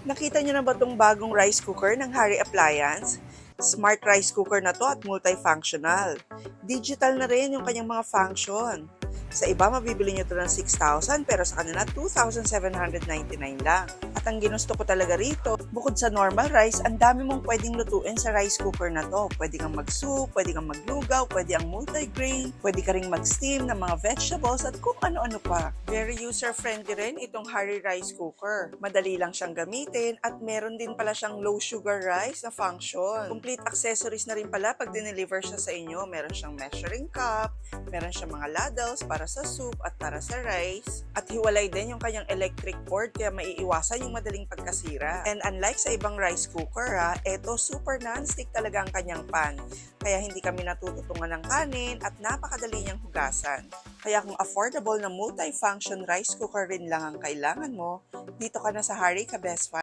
Nakita niyo na ba itong bagong rice cooker ng Harry Appliance? Smart rice cooker na to at multifunctional. Digital na rin yung kanyang mga function. Sa iba, mabibili niyo to ng 6,000 pero sa kanila 2,799 lang. At ang ginusto ko talaga rito, bukod sa normal rice, ang dami mong pwedeng lutuin sa rice cooker na to. Pwede kang mag-soup, pwede kang maglugaw, pwede ang multi-grain, pwede ka ring mag-steam ng mga vegetables at kung ano-ano pa. Very user-friendly rin itong Harry rice cooker. Madali lang siyang gamitin at meron din pala siyang low sugar rice na function. Complete accessories na rin pala pag dineliver siya sa inyo. Meron siyang measuring cup, meron siyang mga ladles para sa soup at para sa rice. At hiwalay din yung kanyang electric cord kaya maiiwasan yung madaling pagkasira. And unlike sa ibang rice cooker eto super non-stick talaga ang kanyang pan. Kaya hindi kami natututungan ng kanin at napakadali niyang hugasan. Kaya kung affordable na multifunction rice cooker rin lang ang kailangan mo, dito ka na sa Harry Ka Best Find.